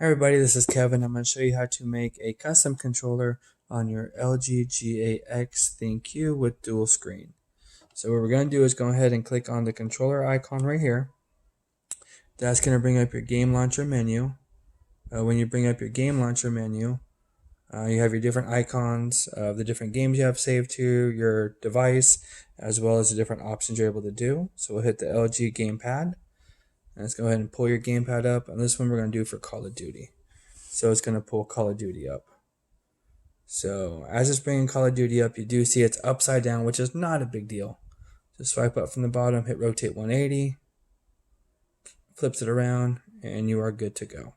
Hey everybody, this is Kevin. I'm going to show you how to make a custom controller on your LG G8X ThinQ with dual screen. So what we're going to do is go ahead and click on the controller icon right here. That's going to bring up your game launcher menu. When you bring up your game launcher menu, you have your different icons of the different games you have saved to your device, as well as the different options you're able to do. So we'll hit the LG gamepad. Let's go ahead and pull your gamepad up. And this one we're going to do for Call of Duty. So it's going to pull Call of Duty up. So as it's bringing Call of Duty up, you do see it's upside down, which is not a big deal. Just swipe up from the bottom, hit rotate 180, flips it around, and you are good to go.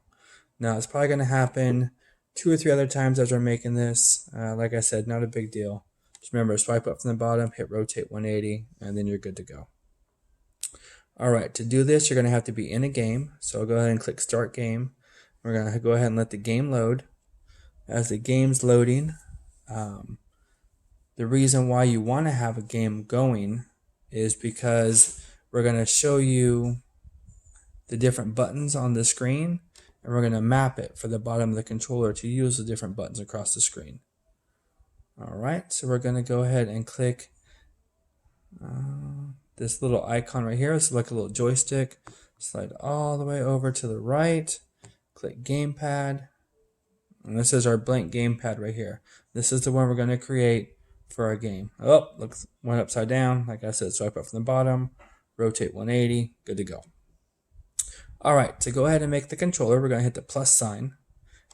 Now it's probably going to happen 2 or 3 other times as we're making this. Like I said, not a big deal. Just remember, swipe up from the bottom, hit rotate 180, and then you're good to go. Alright, to do this, you're going to have to be in a game. So I'll go ahead and click Start Game. We're going to go ahead and let the game load. As the game's loading, the reason why you want to have a game going is because we're going to show you the different buttons on the screen, and we're going to map it for the bottom of the controller to use the different buttons across the screen. Alright, so we're going to go ahead and click this little icon right here. It's like a little joystick. Slide all the way over to the right, click Gamepad. And this is our blank gamepad right here. This is the one we're going to create for our game. Oh, looks went upside down. Like I said, swipe up from the bottom, rotate 180, good to go. Alright, to go ahead and make the controller, we're going to hit the plus sign.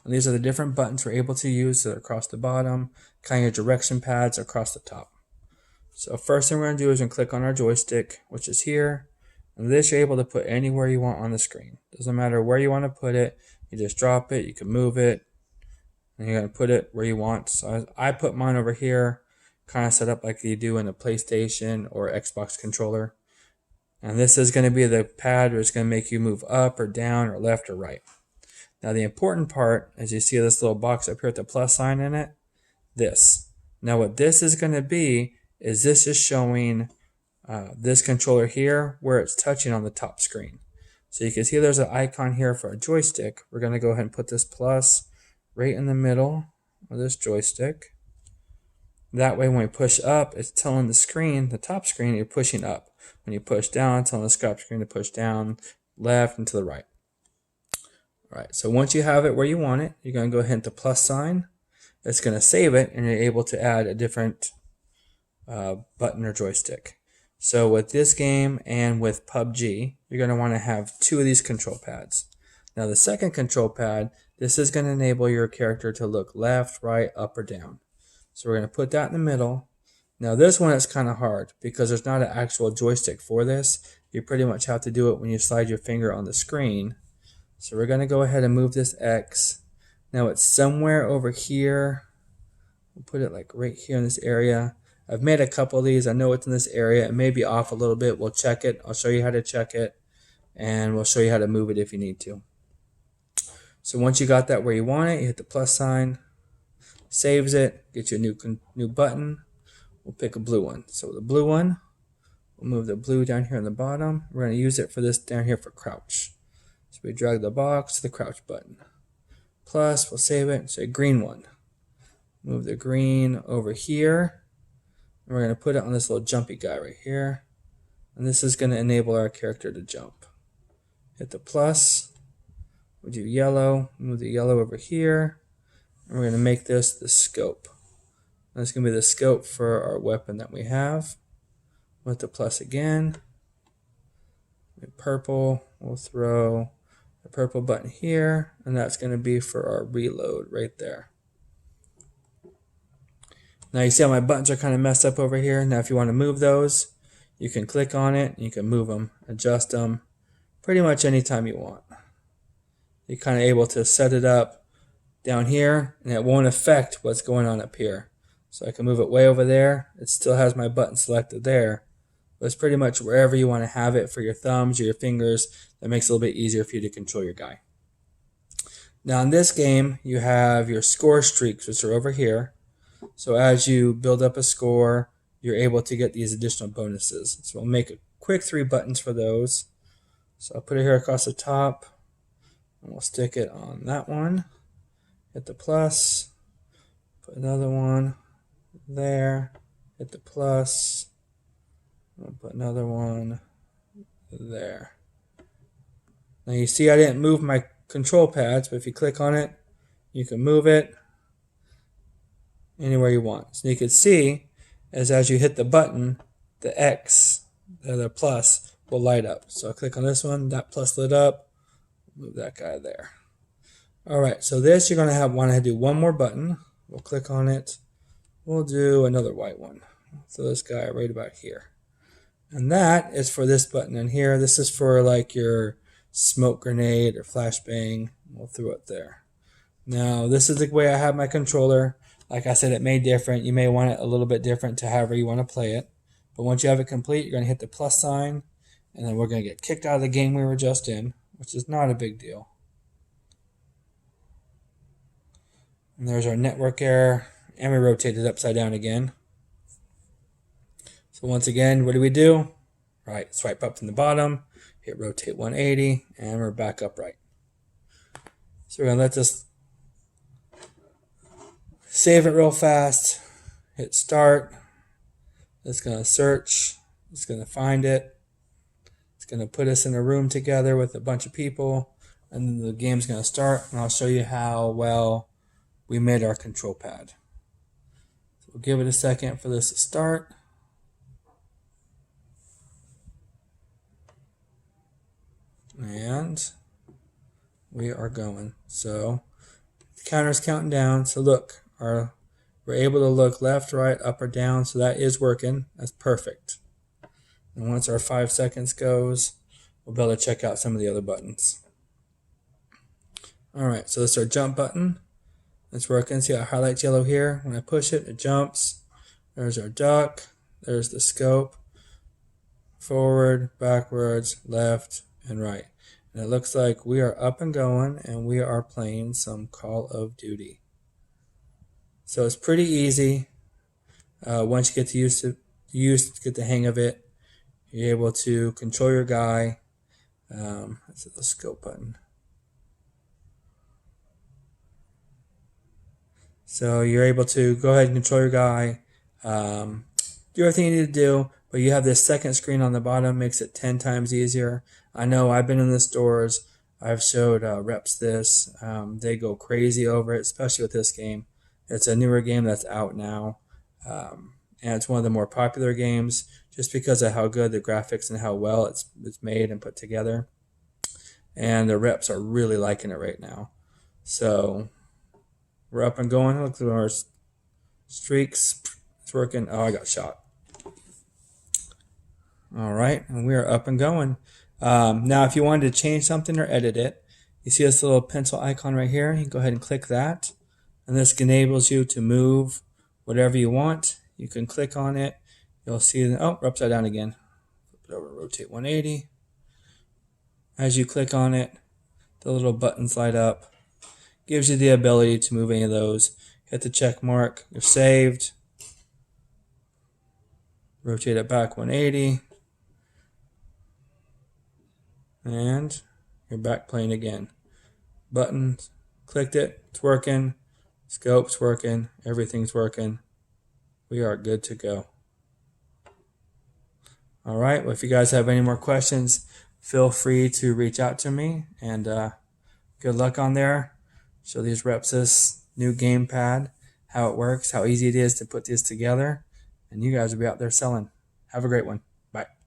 And these are the different buttons we're able to use. So across the bottom, kind of direction pads across the top. So first thing we're going to do is we're going to click on our joystick, which is here. And this you're able to put anywhere you want on the screen. Doesn't matter where you want to put it. You just drop it, you can move it. And you're going to put it where you want. So I put mine over here, kind of set up like you do in a PlayStation or Xbox controller. And this is going to be the pad where it's going to make you move up or down or left or right. Now the important part, as you see this little box up here with the plus sign in it, this. Now what this is going to be is this is showing this controller here where it's touching on the top screen. So you can see there's an icon here for a joystick. We're going to go ahead and put this plus right in the middle of this joystick. That way when we push up, it's telling the screen, the top screen, you're pushing up. When you push down, it's telling the screen to push down, left, and to the right. Alright, so once you have it where you want it, you're going to go ahead and hit the plus sign. It's going to save it, and you're able to add a different button or joystick. So with this game and with PUBG, you're going to want to have 2 of these control pads. Now the second control pad, this is going to enable your character to look left, right, up, or down. So we're going to put that in the middle. Now this one is kind of hard because there's not an actual joystick for this. You pretty much have to do it when you slide your finger on the screen. So we're going to go ahead and move this X. Now it's somewhere over here. We'll put it like right here in this area. I've made a couple of these. I know it's in this area. It may be off a little bit. We'll check it. I'll show you how to check it. And we'll show you how to move it if you need to. So once you got that where you want it, you hit the plus sign, saves it, get you a new button. We'll pick a blue one. So the blue one, we'll move the blue down here on the bottom. We're going to use it for this down here for crouch. So we drag the box to the crouch button. Plus, we'll save it, say green one. Move the green over here. And we're going to put it on this little jumpy guy right here. And this is going to enable our character to jump. Hit the plus. We'll do yellow, move the yellow over here, and we're going to make this the scope. And it's going to be the scope for our weapon that we have. With the plus again. Purple, we'll throw the purple button here, and that's going to be for our reload right there. Now you see how my buttons are kind of messed up over here. Now if you want to move those, you can click on it, and you can move them, adjust them, pretty much anytime you want. You're kind of able to set it up down here, and it won't affect what's going on up here. So I can move it way over there. It still has my button selected there. But it's pretty much wherever you want to have it for your thumbs or your fingers. That makes it a little bit easier for you to control your guy. Now in this game, you have your score streaks, which are over here. So as you build up a score, you're able to get these additional bonuses. So we'll make a quick 3 buttons for those. So I'll put it here across the top. And we'll stick it on that one. Hit the plus. Put another one there. Hit the plus. We'll put another one there. Now you see I didn't move my control pads, but if you click on it, you can move it anywhere you want. So you can see as you hit the button, the X, the plus, will light up. So I click on this one, that plus lit up, move that guy there. Alright, so this you're going to want to do one more button. We'll click on it. We'll do another white one. So this guy right about here. And that is for this button in here. This is for like your smoke grenade or flashbang. We'll throw it there. Now this is the way I have my controller. Like I said, it may different. You may want it a little bit different to however you want to play it. But once you have it complete, you're going to hit the plus sign. And then we're going to get kicked out of the game we were just in, which is not a big deal. And there's our network error. And we rotate it upside down again. So once again, what do we do? Right, swipe up from the bottom, hit rotate 180, and we're back upright. So we're going to let this save it real fast. Hit start. It's going to search. It's going to find it. It's going to put us in a room together with a bunch of people. And then the game's going to start. And I'll show you how well we made our control pad. So we'll give it a second for this to start. And we are going. So the counter's counting down. So look, we're able to look left, right, up, or down. So that is working. That's perfect. And once our 5 seconds goes, we'll be able to check out some of the other buttons. Alright, so this is our jump button. It's working. See how it highlights yellow here? When I push it, it jumps. There's our duck. There's the scope. Forward, backwards, left, and right. And it looks like we are up and going, and we are playing some Call of Duty. So it's pretty easy. Once you get get the hang of it, you're able to control your guy. That's the scope button. So you're able to go ahead and control your guy, do everything you need to do, but you have this second screen on the bottom, makes it 10 times easier. I know I've been in the stores, I've showed reps this, they go crazy over it, especially with this game. It's a newer game that's out now, and it's one of the more popular games just because of how good the graphics and how well it's made and put together. And the reps are really liking it right now. So we're up and going. Look at our streaks. It's working. Oh, I got shot. All right, and we are up and going. Now, if you wanted to change something or edit it, you see this little pencil icon right here. You can go ahead and click that. And this enables you to move whatever you want. You can click on it. You'll see, oh, we're upside down again. Flip it over, rotate 180. As you click on it, the little buttons light up. Gives you the ability to move any of those. Hit the check mark, you're saved. Rotate it back 180. And you're back playing again. Buttons, clicked it, it's working. Scope's working, everything's working. We are good to go. All right, well, if you guys have any more questions, feel free to reach out to me, and good luck on there. Show these reps this new gamepad, how it works, how easy it is to put this together, and you guys will be out there selling. Have a great one. Bye.